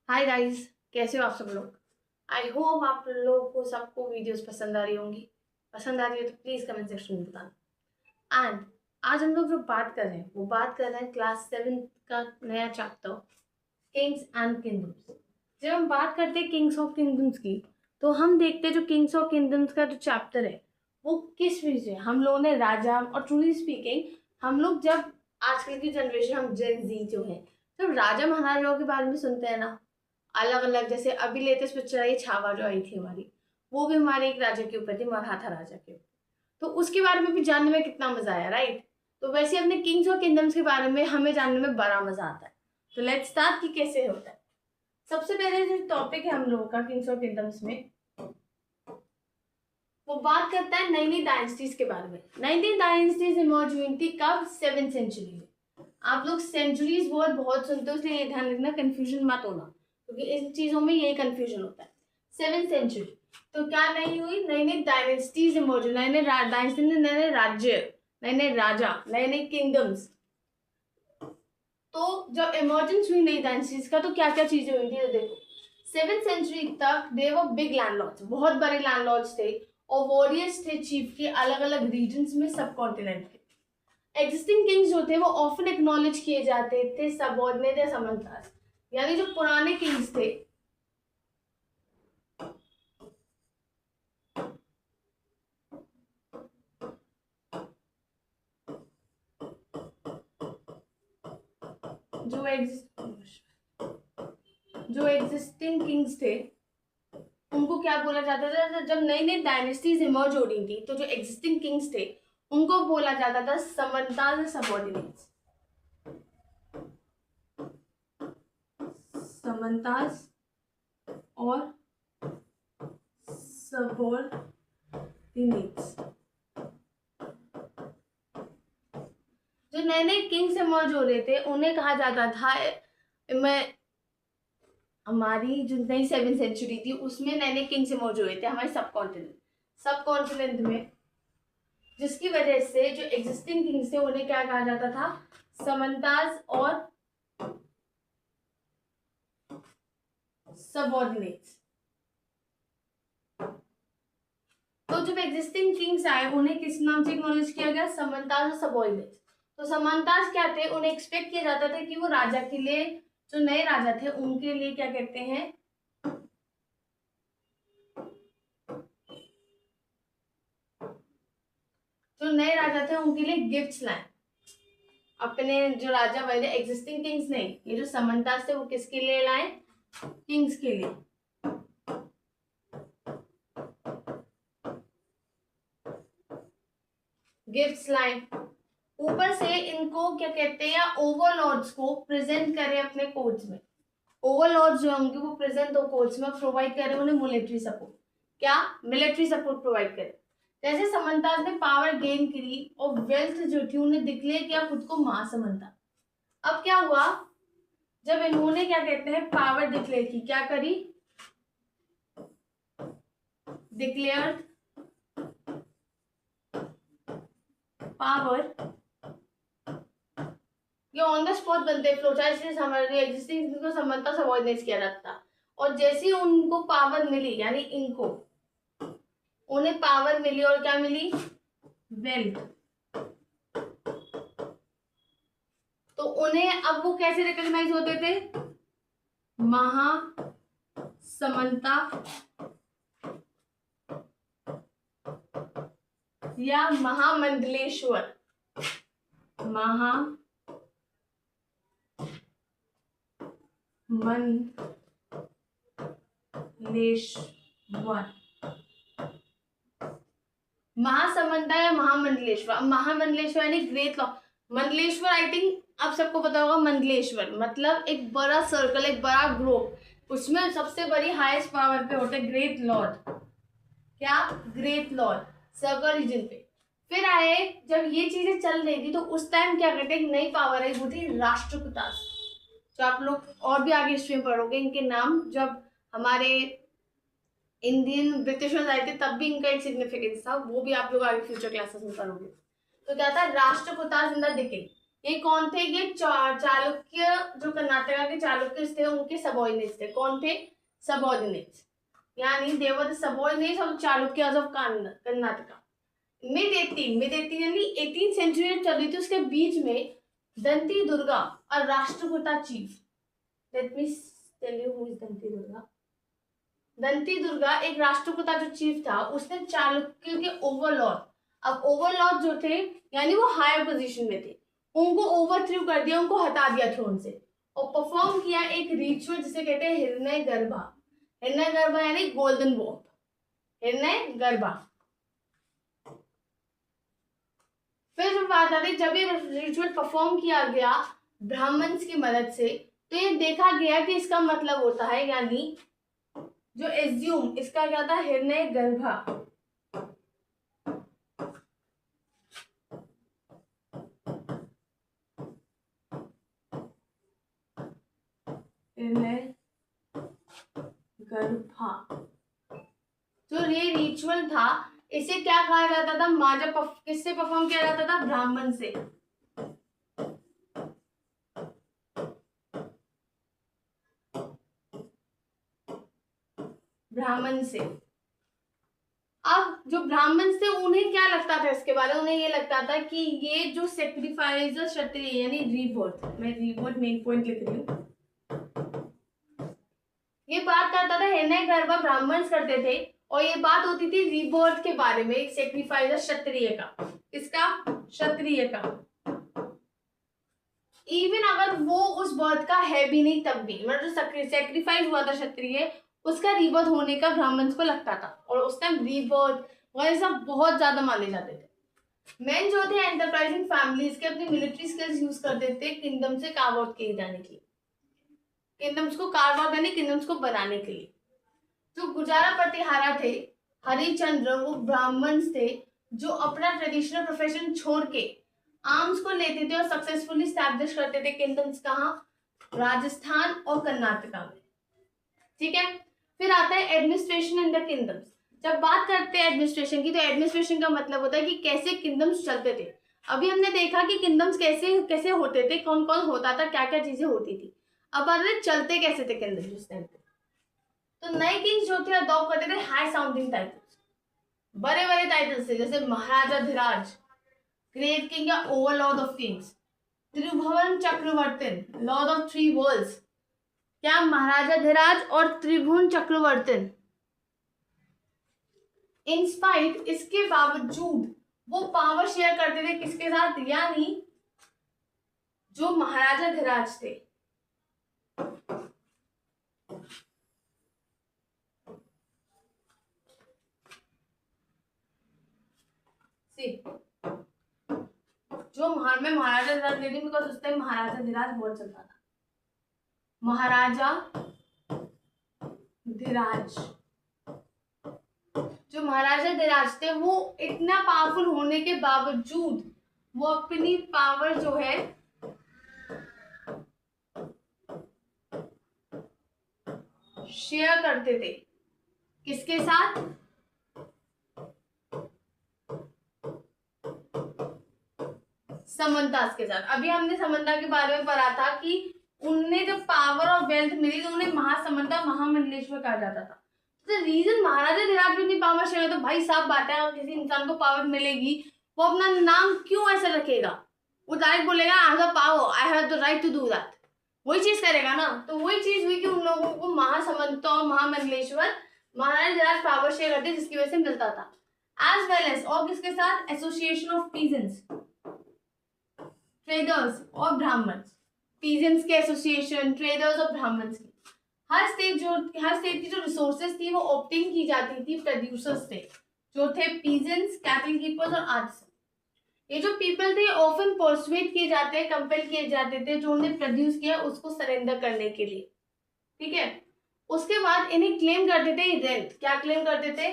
Hi guys, कैसे हो आप सब लोग। आई होप आप लोगों को सबको वीडियोस पसंद आ रही होंगी। पसंद आ रही है तो प्लीज कमेंट सेक्शन में बताना। एंड आज हम लोग जो बात कर रहे हैं वो बात कर रहे हैं क्लास 7 का नया चैप्टर किंग्स एंड किंगडम्स। जब हम बात करते हैं किंग्स ऑफ किंगडम्स की तो हम देखते हैं जो किंग्स ऑफ किंगडम्स का जो चैप्टर है वो किस विषय हम लोगों ने राजा और ट्रूली स्पीकिंग हम लोग जब आजकल की जनरेशन हम जेन जी जो है जब राजा महाराजाओं के बारे में सुनते हैं ना अलग अलग, जैसे अभी लेटेस्ट पिक्चर आई छावा जो आई थी हमारी, वो भी हमारे एक राजा के ऊपर थी, मराठा राजा के ऊपर। तो उसके बारे में भी जानने में कितना मजा आया, राइट। तो वैसे अपने किंग्स और किंगडम्स के बारे में हमें जानने में बड़ा मजा आता है। तो लेट्स स्टार्ट कि कैसे होता है। सबसे पहले जो टॉपिक है हम लोगों का किंग्स और किंगडम्स में, वो बात करता है नई नई डायनेस्टीज के बारे में। नई नई डायनेस्टीज इमर्ज हुई थी कब? 7th सेंचुरी में। आप लोग सेंचुरीज वर्ड बहुत सुनते हो, इसलिए ध्यान रखना, कंफ्यूजन मत होना, क्योंकि इन चीजों में यही कंफ्यूजन होता है। 7th सेंचुरी तो क्या नहीं हुई, नई नई डायनेस्टीज इमर्ज हुई, नए नए डायनेस्टी, नए नए राज्य, नए नए राजा, नए नए किंगडम्स। तो जब इमर्जेंस हुई नई डायनेस्टीज का तो क्या क्या चीजें हुई थी, तो देखो 7th सेंचुरी तक दे वर बिग लैंडलॉर्ड्स, बहुत बड़े लैंडलॉर्ड्स थे और वॉरियर्स थे चीफ के अलग अलग रीजन्स में, सब कॉन्टिनेंट के। एग्जिस्टिंग किंग्स जो थे वो ऑफन एक्नॉलेज किए जाते थे सबऑर्डिनेट या समंताज, यानी जो पुराने किंग्स थे जो एग्जिस्टिंग किंग्स थे उनको क्या बोला जाता था? जब नई नई डायनेस्टीज इमर्ज हो रही थी तो जो एग्जिस्टिंग किंग्स थे उनको बोला जाता था समंताज सबऑर्डिनेट्स। समंताज और सबऑर्डिनेट्स। जो नए नए किंग्स इमर्ज हो रहे थे उन्हें कहा जाता था, मैं हमारी जो नई 7th सेंचुरी थी उसमें नए नए किंग्स इमर्ज हुए थे हमारे सब कॉन्टिनेंट में, जिसकी वजह से जो एग्जिस्टिंग किंग्स थे उन्हें क्या कहा जाता था? समंताज और सबऑर्डिनेट्स। तो जब एग्जिस्टिंग किंग्स आए उन्हें किस नाम से एक्नॉलेज किया गया? समंताज और सबऑर्डिनेट्स। तो समंताज क्या थे? उन्हें एक्सपेक्ट किया जाता था कि वो राजा के लिए, जो नए राजा थे उनके लिए क्या कहते हैं, जो नए राजा थे उनके लिए गिफ्ट्स लाए। अपने जो राजा बने एग्जिस्टिंग किंग्स नहीं, ये जो समंताज थे वो किसके लिए लाए? किंग्स के लिए। गिफ्ट्स लाए। ऊपर से इनको क्या कहते हैं, ओवरलॉर्ड्स को प्रेजेंट करें अपने कोर्ट्स में। ओवरलॉर्ड्स जो होंगे वो प्रेजेंट हो कोर्ट्स में, प्रोवाइड करें उन्हें मिलिट्री सपोर्ट। क्या? मिलिट्री सपोर्ट प्रोवाइड करें। जैसे समंताज ने पावर गेन करी और वेल्थ जो थी उन्हें डिक्लेयर किया खुद को महासमंता। अब क्या हुआ, जब इन्होंने क्या कहते हैं पावर डिक्लेयर की, क्या करी? Declare power. ये ऑन द स्पॉट बनते फ्लो चार्ट, इसलिए हमारे एग्जिस्टिंग को समंता सबऑर्डिनेट किया रखता। और जैसे ही उनको पावर मिली, यानी इनको उन्हें पावर मिली और क्या मिली? वेल्थ। तो उन्हें अब वो कैसे रिकॉग्नाइज होते थे? महासमंता या महामंडलेश्वर। महामंडलेश्वर। महासमंता या महामंडलेश्वर। महामंडलेश्वर यानी great law. Mandleshwar I think आप सबको पता होगा, मंडलेश्वर मतलब एक बड़ा सर्कल, एक बड़ा ग्लोब, उसमें सबसे बड़ी हाईएस्ट पावर पे होते ग्रेट लॉर्ड। क्या? ग्रेट लॉर्ड सर्कल रीजन पे। फिर आए, जब ये चीजें चल रही थी तो उस टाइम क्या करते, एक नई पावर आई, वो थी राष्ट्रकूटास। जो आप लोग और भी आगे हिस्ट्री में पढ़ोगे इनके नाम, जब हमारे इंडियन ब्रिटिशर्स आए थे तब भी इनका एक सिग्निफिकेंस था, वो भी आप लोग आगे फ्यूचर क्लासेस में पढ़ोगे। तो क्या था? Rashtrakutas in the decade. ये कौन थे? ये चालुक्य, जो कर्नाटका के चालुक्य थे उनके सबऑर्डिनेट्स थे। कौन थे? सबऑर्डिनेट्स, यानी they were the subordinates of Chalukyas of Karnataka. Mid 18 यानी 18 सेंचुरी चल रही थी, उसके बीच में दंती दुर्गा और Rashtrakuta chief. Let me tell you who is Danti Durga. Danti Durga एक राष्ट्रकूटा जो चीफ था, उसने चालुक्य के ओवरलॉर्ड, अब ओवरलॉर्ड जो थे यानी वो हायर पोजीशन में थे, उनको ओवरथ्रू कर दिया, उनको हटा दिया थ्रोन से, और परफॉर्म किया एक रिचुअल जिसे कहते हैं हिरण्य गर्भा। हिरण्य गर्भा यानी गोल्डन वॉम्ब, हिरण्य गर्भा। फिर जब बात आती, जब ये रिचुअल परफॉर्म किया गया ब्राह्मण्स की मदद से, तो ये देखा गया कि इसका मतलब होता है, यानी जो एज्यूम, इसका क्या था? हिरण्य गर्भा। हिरण्य गर्भा जो ये रिचुअल था, इसे क्या कहा जाता था? माजा किससे परफॉर्म किया जाता था? ब्राह्मण से। ब्राह्मण से। अब जो ब्राह्मण थे उन्हें क्या लगता था इसके बारे में? उन्हें ये लगता था कि ये जो सेक्रीफाइस क्षत्रिय यानी रीबर्थ, मैं रीबर्थ मेन पॉइंट लिख रही हूँ, ये बात करता था हिरण्य गर्भा ब्राह्मण करते थे, और ये बात होती थी रीबर्थ के बारे में, सेक्रीफाइस क्षत्रिय का। इसका? क्षत्रिय का। इवन अगर वो उस बर्थ का है भी नहीं तब भी, मतलब जो सेक्रीफाइस हुआ था क्षत्रिय, उसका रीबर्थ होने का ब्राह्मण्स को लगता था, और उस टाइम रीबर्थ वगैरह सब बहुत ज्यादा माने जाते थे। मेन जो थे एंटरप्राइजिंग फैमिलीज के अपनी मिलिट्री स्किल्स यूज करते थे किंगडम से कार्व आउट किए जाने के लिए, किंगडम्स को कार्व आउट यानी किंगडम्स को बनाने के लिए। जो गुजारा प्रतिहारा थे, हरिचंद्र, वो ब्राह्मण्स थे जो अपना ट्रेडिशनल प्रोफेशन छोड़ के आर्म्स को लेते थे और सक्सेसफुली स्टैब्लिश करते थे किंगडम्स। कहाँ? राजस्थान और कर्नाटका में। ठीक है, फिर आता है एडमिनिस्ट्रेशन इन द किंगडम्स। जब बात करते हैं एडमिनिस्ट्रेशन की, तो एडमिनिस्ट्रेशन का मतलब होता है कि कैसे किंगडम्स चलते थे। अभी हमने देखा कि किंगडम्स कैसे कैसे होते थे, कौन कौन होता था, क्या क्या चीजें होती थी। अब बात है चलते कैसे थे किंगडम्स उस टाइम पे। तो नए किंग्स जो थे अडॉप्ट करते थे हाई साउंडिंग टाइटल्स, बड़े बड़े टाइटल्स थे, जैसे महाराजा धिराज, ग्रेट किंग या overlord of kings, Tribhuvana Chakravartin, lord of three worlds. क्या? महाराजा धिराज और त्रिभुवन चक्रवर्तन। इंस्पाइट, इसके बावजूद वो पावर शेयर करते थे किसके साथ? यानी जो महाराजा धिराज थे, जो मैं महाराजा धिराज ले रही हूँ बिकॉज उस टाइम महाराजा धिराज बहुत चलता था। महाराजा धिराज, जो महाराजा धिराज थे, वो इतना पावरफुल होने के बावजूद वो अपनी पावर जो है शेयर करते थे किसके साथ? समंतास के साथ। अभी हमने समंता के बारे में पढ़ा था कि उन्हें जब पावर और वेल्थ मिली तो उन्हें महासमंता, महामंडलेश्वर कहा जाता था। तो रीजन महाराजा धिराज भी अपनी पावर शेयर, तो भाई साफ बात है, अगर किसी इंसान को पावर मिलेगी वो अपना नाम क्यों ऐसा रखेगा? वो डायरेक्ट बोलेगा I have the power, I have the right to do that, वही चीज करेगा ना। तो वही चीज हुई कि उन लोगों को महासमंता और महामंडलेश्वर महाराजा धिराज पावर शेयर करते जिसकी वजह से मिलता था। एज वेल एज और किसके साथ? एसोसिएशन ऑफ पीजेंट्स, ट्रेडर्स और ब्राह्मण्स। पीजेंट्स के एसोसिएशन, ट्रेडर्स और ब्राह्मण्स की। हर स्टेट की जो रिसोर्सेज थी वो ऑप्टिंग की जाती थी प्रोड्यूसर्स से, जो थे पीजेंट्स, कैटल कीपर्स और आर्टिसन। ये जो पीपल थे ऑफन परसुएट किए जाते, कंपेल किए जाते थे जो उन्हें प्रोड्यूस किया उसको सरेंडर करने के लिए। ठीक है, उसके बाद इन्हें क्लेम करते थे रेंट। क्या क्लेम करते थे?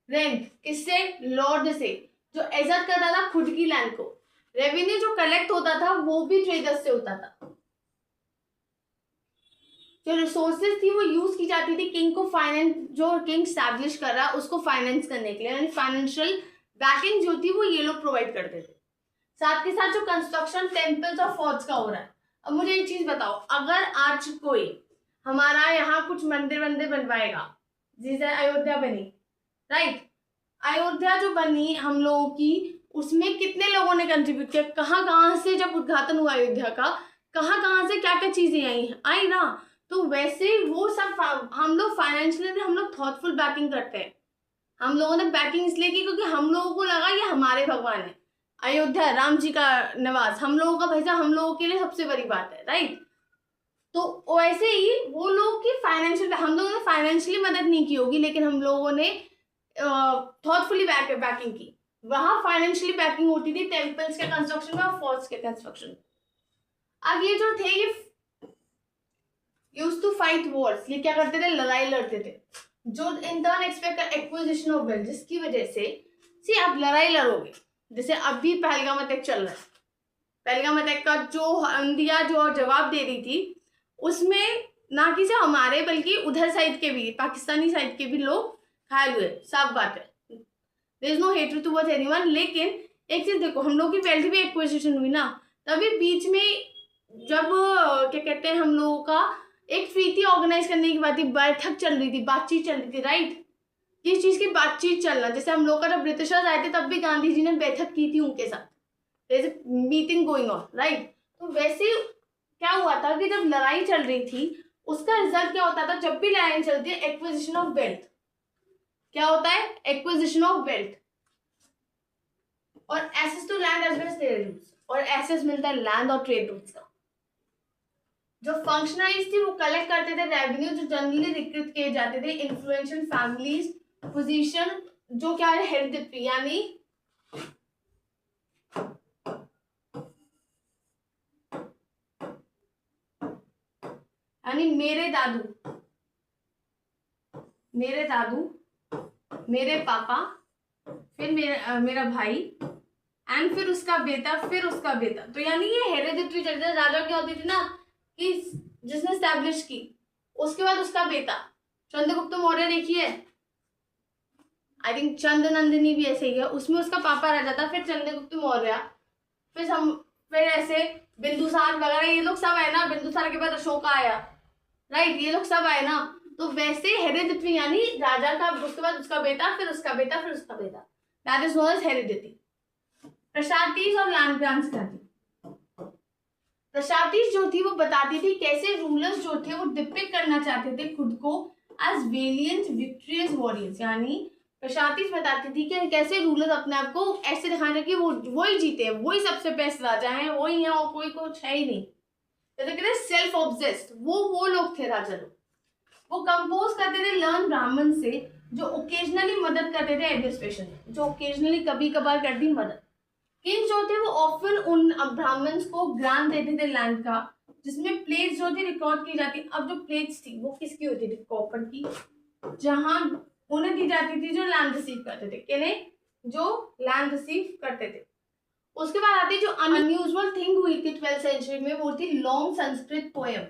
रेंट। किससे? लॉर्ड से, जो इज्जत करता था खुद की लैंड को। रेवेन्यू जो कलेक्ट होता था वो भी ट्रेडर्स से होता था। जो रिसोर्सेज थी वो यूज की जाती थी किंग को फाइनेंस, जो किंग स्टैब्लिश कर रहा उसको फाइनेंस करने के लिए, यानी फाइनेंशियल बैकिंग जो थी वो ये लोग प्रोवाइड करते थे। साथ के साथ जो कंस्ट्रक्शन टेम्पल्स और फोर्ट्स का हो रहा है। अब मुझे एक चीज बताओ, अगर आज कोई हमारा यहाँ कुछ मंदिर वंदिर बनवाएगा, जैसे अयोध्या बनी, राइट, अयोध्या जो बनी हम लोगों की, उसमें कितने लोगों ने कंट्रीब्यूट किया, कहाँ कहाँ से जब उद्घाटन हुआ अयोध्या का, कहाँ कहाँ से क्या क्या चीजें आई ना। तो वैसे वो सब हम लोग फाइनेंशियली हम लोग थॉटफुल बैकिंग करते हैं। हम लोगों ने बैकिंग इसलिए की क्योंकि हम लोगों को लगा ये हमारे भगवान है, अयोध्या राम जी का निवास, हम लोगों का भैया, हम लोगों के लिए सबसे बड़ी बात है, राइट। तो वैसे ही वो लोग की फाइनेंशियल, हम लोगों ने फाइनेंशियली मदद नहीं की होगी, लेकिन हम लोगों ने थॉटफुली बैकिंग की। वहां फाइनेंशियली बैकिंग होती थी टेम्पल्स के कंस्ट्रक्शन में और फोर्ट्स के कंस्ट्रक्शन। अब ये जो थे ये यूज्ड टू फाइट वॉर्स, ये क्या करते थे, लड़ाई लड़ते थे, जो in turn expect acquisition of wealth, जिसकी वजह से आप लड़ाई लड़ोगे। जैसे अभी पहलगाम अटैक चल रहा है, पहलगाम अटैक का जो इंडिया जो जवाब दे रही थी, उसमें ना कि सिर्फ हमारे बल्कि उधर साइड के भी, पाकिस्तानी साइड के भी लोग घायल हुए, साफ बात है, there is no hatred towards anyone. लेकिन एक चीज देखो, हम लोग की वेल्थ भी एक्विजिशन हुई ना, तभी बीच में जब क्या कहते हैं, हम लोगों का एक ट्रीटी ऑर्गेनाइज करने की बात थी, बैठक चल रही थी, बातचीत चल रही थी, राइट, किस चीज की बातचीत चलना। जैसे हम लोग का जब ब्रिटिशर्स आए थे तब भी गांधी जी ने बैठक की थी उनके साथ, मीटिंग गोइंग ऑन, राइट। तो वैसे क्या हुआ था कि जब लड़ाई चल रही थी, उसका रिजल्ट क्या होता था, जब भी लड़ाई चलती है एक्विजिशन ऑफ वेल्थ, क्या होता है, एक्विजिशन ऑफ वेल्थ और access to land as well as trade routes, और एक्सेस मिलता है लैंड और ट्रेड रूट्स का। जो फंक्शनरीज थी वो कलेक्ट करते थे रेवेन्यू, जो जनरली रिक्रूट किए जाते थे इन्फ्लुएंशियल फैमिलीज, पोजीशन, जो क्या है हेरिडिटरी, यानी मेरे दादू, मेरे पापा, फिर मेरा भाई, एंड फिर उसका बेटा, फिर उसका बेटा। तो यानी ये हेरिडिटरी चलते थे। राजा क्या होती थी ना कि जिसने स्टैब्लिश की, उसके बाद उसका बेटा, चंद्रगुप्त मौर्य देखिए, आई थिंक चंद्रनंदिनी भी ऐसे ही है, उसमें उसका पापा राजा था, फिर चंद्रगुप्त मौर्य, फिर ऐसे बिंदुसार वगैरह, ये लोग सब आए ना, बिंदुसार के बाद अशोका आया, राइट, ये लोग सब आए ना। तो वैसे हेरिडिटरी यानी राजा का, उसके बाद उसका बेटा, फिर उसका बेटा, फिर उसका बेटा, that is known as hereditary. प्रशातीज और लैंड ग्रांट्स क्या थी, प्रशातीज जो थी वो बताती थी कैसे रूलर्स जो थे वो डिपिक्ट करना चाहते थे खुद को एज वेलियंट विक्ट्रियस वॉरियर्स, यानी प्रशातीज बताती थी कि कैसे रूलर अपने आप को ऐसे दिखाना कि वो ही जीते हैं, वही सबसे बेस्ट राजा हैं, वही है और कोई कुछ है ही नहीं, जैसे कहते हैं सेल्फ ऑब्सेस्ड, वो लोग थे राजा लोग। वो कंपोज करते थे लर्न ब्राह्मण से, जो ओकेजनली मदद करते थे एडमिनिस्ट्रेशन, जो ओकेजनली कभी कभार कर दी मदद। किंग जो थे वो ऑफन उन ब्राह्मण्स को ग्रांट देते थे लैंड का, जिसमें प्लेट्स जो थी रिकॉर्ड की जाती। अब जो प्लेट्स थी वो किसकी होती थी, कॉपर की, जहां उन्हें दी जाती थी जो लैंड रिसीव करते थे, किन्हें, जो लैंड रिसीव करते थे। उसके बाद आती जो अनयूजुअल थिंग हुई थी 12th सेंचुरी में, वो थी long Sanskrit poem.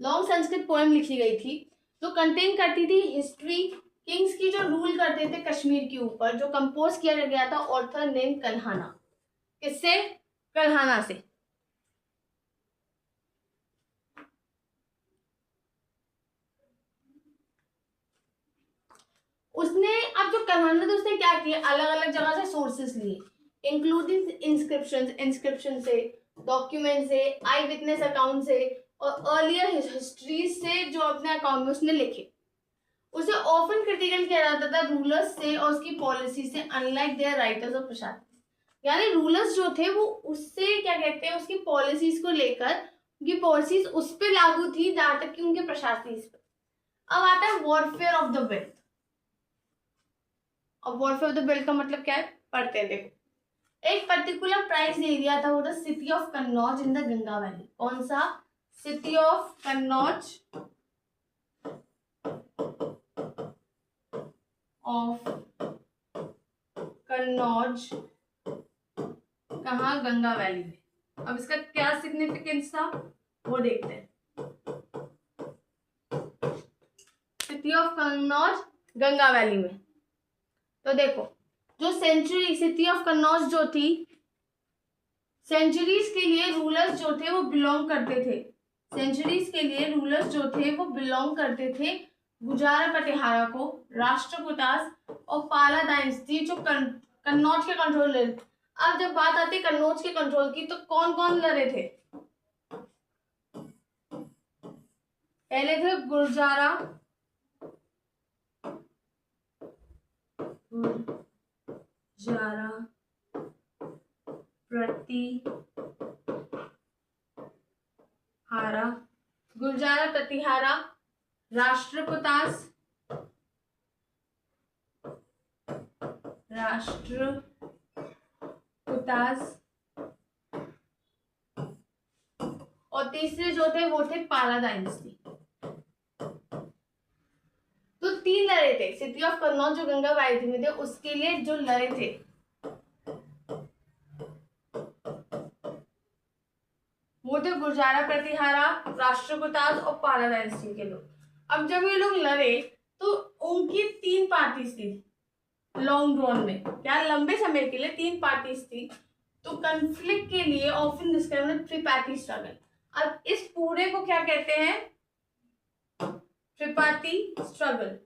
Long Sanskrit poem लिखी गई थी जो कंटेन करती थी हिस्ट्री किंग्स की जो रूल करते थे कश्मीर के ऊपर, जो कंपोज किया गया था ऑथर नेम कल्हाना। किससे, कल्हाना से। उसने, अब जो कल्हाना था उसने क्या किया, अलग अलग जगह से सोर्सेस लिए, इंक्लूडिंग इंस्क्रिप्शन से, डॉक्यूमेंट से, आई विटनेस अकाउंट से और अर्लियर हिस्ट्री से जो अपने अकाउंट में उसने लिखे। उसे ऑफन क्रिटिकल किया जाता था रूलर्स से और उसकी पॉलिसी से, अनलाइक देयर राइटर्स और प्रशासन। यानी रूलर्स जो थे वो उससे क्या कहते हैं, उसकी पॉलिसीज को लेकर, उनकी पॉलिसीज उस पर लागू थी जहां तक कि उनके प्रशासन पर। अब आता है वॉरफेयर ऑफ द बेल्ट। अब वॉरफेयर ऑफ द बेल्ट का मतलब क्या है, पढ़ते हैं, देखो। एक पर्टिकुलर प्राइस एरिया था, वो था city of Kannauj in the Ganga valley. कौन सा, सिटी ऑफ कन्नौज कहाँ, गंगा वैली में। अब इसका क्या सिग्निफिकेंस था वो देखते हैं। City of Kannauj Ganga valley में, तो देखो जो सेंचुरी सिटी ऑफ कन्नौज जो थी, सेंचुरीज के लिए रूलर्स जो थे वो बिलोंग करते थे, सेंचुरीज के लिए रूलर्स जो थे वो बिलोंग करते थे गुजारा पटिहारा को, राष्ट्रकूटास और पाला डायनेस्टी जो कन्नौज के कंट्रोल ले। अब जब बात आती है कन्नौज के कंट्रोल की, तो कौन कौन लड़े थे? पहले थे गुर्जारा प्रतिहारा, गुर्जारा प्रतिहारा, राष्ट्रकूटास और तीसरे जो थे वो थे पाला डायनेस्टी। तो 3 लड़े थे। सिटी ऑफ कन्नौज जो गंगा वाहिनी में थे उसके लिए जो लड़े थे वो थे गुर्जारा प्रतिहारा, राष्ट्रकूटास और पाला डायनेस्टी के लोग। अब जब ये लोग लड़े तो उनकी 3 पार्टीज थी लॉन्ग रन में, क्या लंबे समय के लिए 3 पार्टीज थी। तो कन्फ्लिक्ट के लिए ऑफन डिस्क्राइब्ड ट्रिपार्टी स्ट्रगल। अब इस पूरे को क्या कहते हैं? Tripartite struggle.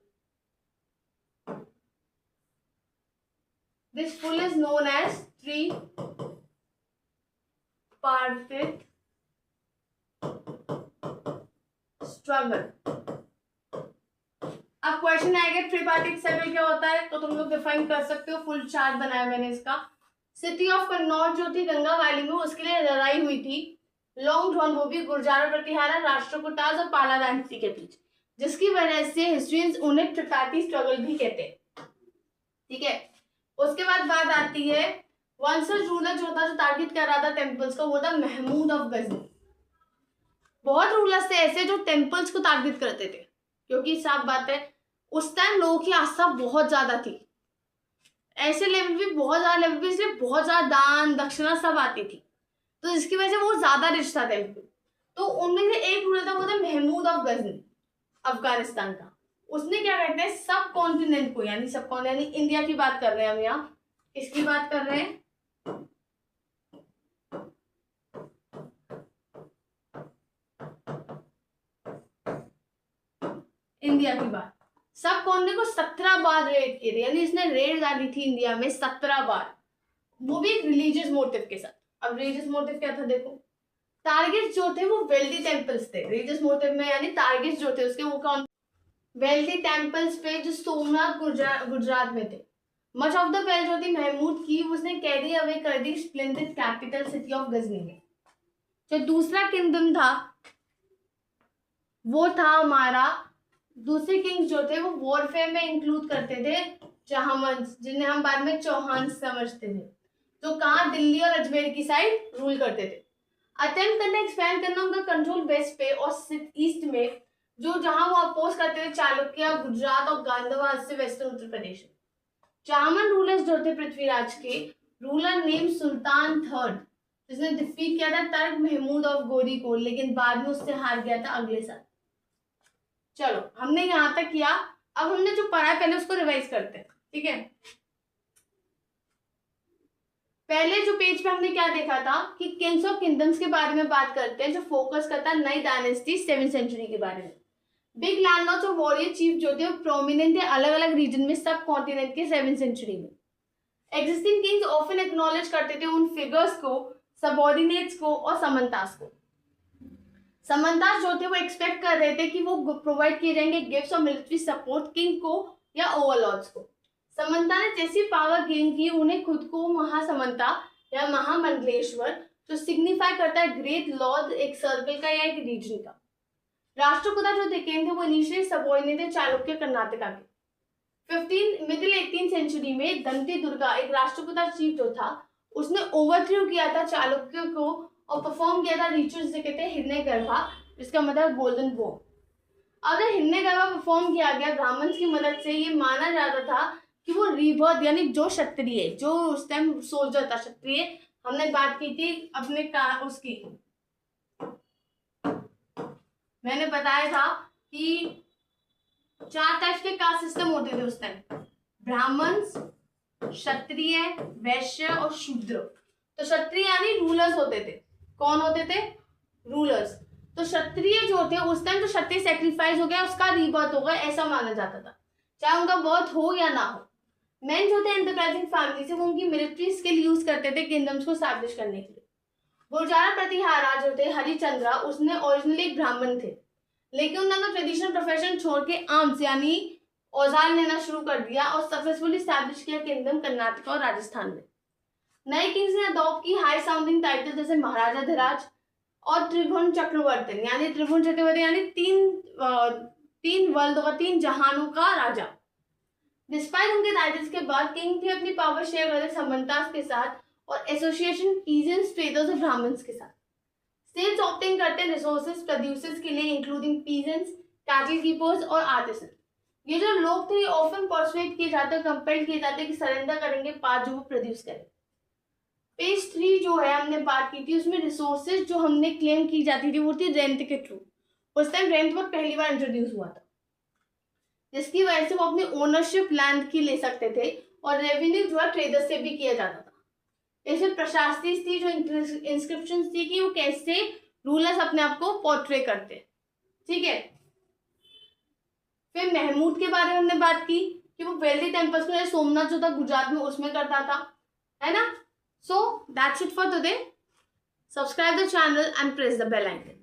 This full is known as tripartite struggle. अब क्वेश्चन आएगा ट्रिपार्टिक स्ट्रगल क्या होता है, तो तुम लोग डिफाइन कर सकते हो। फुल चार्ट बनाया मैंने इसका। सिटी ऑफ कन्नौज जो थी गंगा वैली में, उसके लिए लड़ाई हुई थी लॉन्ग रन, वो भी गुर्जारा प्रतिहारा, राष्ट्रकूटास और पाला डायनेस्टी के बीच, जिसकी वजह से हिस्ट्रियंस उन्हें ट्रिपार्टी स्ट्रगल भी कहते हैं। ठीक है, उसके बाद बात आती है वन सच रूलर जो था, जो टारगेट कर रहा था टेम्पल्स को, वो था महमूद ऑफ गजनी। बहुत रूलर्स थे ऐसे जो टेम्पल्स को टारगेट करते थे, क्योंकि साफ बात है उस टाइम लोगों की आस्था बहुत ज्यादा थी, ऐसे लेवल भी बहुत ज्यादा लेवल भी, इसलिए बहुत ज्यादा दान दक्षिणा सब आती थी, तो जिसकी वजह से वो ज्यादा रिच था टेम्पल। तो उनमें से एक रूलर था, वो था महमूद ऑफ गजनी, अफगानिस्तान का। उसने क्या कहते हैं सब कॉन्टिनेंट को, यानी सब कॉन्टिनेंट, यानी इंडिया की बात कर रहे हैं हम यहाँ, किसकी बात कर रहे हैं? इंडिया की बात। सब कॉन्टिनेंट को 17 बार रेड किए थे, यानी इसने रेड डाली थी इंडिया में 17 बार, वो भी एक रिलीजियस मोटिव के साथ। अब रिलीजियस मोटिव क्या था देखो, टारगेट्स जो थे वो वेल्दी टेम्पल्स थे। रिलीजियस मोटिव में यानी टारगेट्स जो थे उसके वो कौन? वेल्दी टेम्पल्स पे जो सोमनाथ गुजरात में थे। मच ऑफ द वेल्थ जो थी महमूद की, उसने कैरी अवे कर दी splendid capital city of Ghazni में। जो दूसरा किंगडम था वो था हमारा, दूसरे किंग्स जो थे वो वॉरफेयर में इंक्लूड करते थे चौहान्स, जिन्हें हम बाद में चौहान समझते थे, जो कहाँ दिल्ली और अजमेर की साइड रूल करते थे। अटेम्प्ट करना एक्सपैंड करना उनका कंट्रोल वेस्ट पे और ईस्ट में, जो जहां वो अपोज करते थे चालुक्य, गुजरात और गांधार से वेस्टर्न उत्तर प्रदेश। चामन रूलर्स जो थे पृथ्वीराज के, रूलर नेम सुल्तान थर्ड, जिसने डिफीट किया था तर्क महमूद ऑफ गोरी को, लेकिन बाद में उससे हार गया था अगले साल। चलो हमने यहां तक किया, अब हमने जो पढ़ा है पहले उसको रिवाइज करते हैं। ठीक है, पहले जो पेज पे हमने क्या देखा था कि किंग्स ऑफ किंगडम्स के बारे में बात करते हैं, जो फोकस करता है नई डायनेस्टी 7th सेंचुरी के बारे में। बिग लैंडलॉर्ड्स और वॉरियर चीफ जो थे प्रोमिनेंट थे अलग अलग रीजन में, सब कॉन्टिनेंट के 7th सेंचुरी में। एग्जिस्टिंग किंग्स ऑफन एक्नॉलेज करते थे उन फिगर्स को, सबऑर्डिनेट्स को और समंतास को। समंतास जो थे वो एक्सपेक्ट कर रहे थे कि वो प्रोवाइड किए जाएंगे गिफ्ट्स और मिलिट्री सपोर्ट किंग को या ओवरलॉर्ड्स को। समंता ने जैसी पावर गेन की, उन्हें खुद को महासमंता या महामंडलेश्वर, जो सिग्निफाई करता है ग्रेट लॉर्ड, एक सर्कल का या एक रीजन का। राष्ट्रकूटा जो थे वो इनिशियली सबऑर्डिनेट थे चालुक्य कर्नाटका के। मिडिल 18th सेंचुरी में दंती दुर्गा, एक राष्ट्रकूटा चीफ जो था, उसने ओवरथ्रो किया था चालुक्य को और परफॉर्म किया था रिचुअल जिसे कहते हैं हिरण्यगर्भा, जिसका मतलब गोल्डन बो। अगर हिरण्यगर्भा परफॉर्म किया गया ब्राह्मण्स की मदद से, ये माना जाता था कि वो रिबर्थ, यानी जो क्षत्रिय, जो उस टाइम सोल्जर था क्षत्रिय, हमने बात की थी अपने का उसकी, मैंने बताया था कि 4 टाइप्स के कास्ट सिस्टम होते थे उस टाइम, ब्राह्मण्स, क्षत्रिय, वैश्य और शूद्र। तो क्षत्रिय यानी रूलर्स होते थे। कौन होते थे? रूलर्स। तो क्षत्रिय जो थे उस टाइम तो क्षत्रिय सेक्रीफाइस हो गया, उसका रीबर्थ होगा ऐसा माना जाता था, चाहे उनका बर्थ हो या ना हो। मेन जो थे एंटरप्राइजिंग फैमिली से, वो उनकी मिलिट्री स्किल यूज करते थे किंगडम्स को स्टैब्लिश करने के लिए। गुर्जारा प्रतिहारा जो थे हरिचंद्रा, उसने ओरिजिनली एक ब्राह्मण थे, लेकिन उन्होंने ट्रेडिशनल प्रोफेशन छोड़ के आर्म्स यानी औजार लेना शुरू कर दिया और सक्सेसफुली स्टैब्लिश किया किंगडम कर्नाटक और राजस्थान में। नए किंग्स ने अडॉप्ट की हाई साउंडिंग टाइटल जैसे महाराजा धीराज और त्रिभुवन चक्रवर्ती यानी तीन वर्ल्ड का, 3 जहानों का राजा। डिस्पाइट उनके टाइटल्स के बाद किंग भी अपनी पावर शेयर करते समंतास के साथ और एसोसिएशन पीजेंट्स, ट्रेडर्स और ब्राह्मण्स के साथ। स्टेट्स ऑप्टिंग करते रिसोर्सेज प्रोड्यूसर्स के लिए, इंक्लूडिंग पीजेंट्स, कैटल कीपर्स और आर्टिसन। ये जो लोग थे ऑफन पर्सुएट किए जाते, कंपेल्ड किए जाते कि सरेंडर करेंगे पार्ट जो वो प्रोड्यूस करें। पेज 3 जो है हमने बात की थी, उसमें रिसोर्सेज जो हमने क्लेम की जाती थी वो थी रेंट के थ्रू। उस टाइम रेंट पर पहली बार इंट्रोड्यूस हुआ था, जिसकी वजह से वो अपनी ओनरशिप लैंड की ले सकते थे और रेवेन्यू जो है ट्रेडर्स से भी किया जाता था। इसमें प्रशासनिक थी, जो इंस्क्रिप्शन थी कि वो कैसे रूलर्स अपने आप को पोर्ट्रे करते, ठीक है। फिर महमूद के बारे में हमने बात की कि वो वेल्दी टेम्पल्स को सोमनाथ जो था गुजरात में उसमें करता था, है ना। So that's it for today. Subscribe the channel and press the bell icon.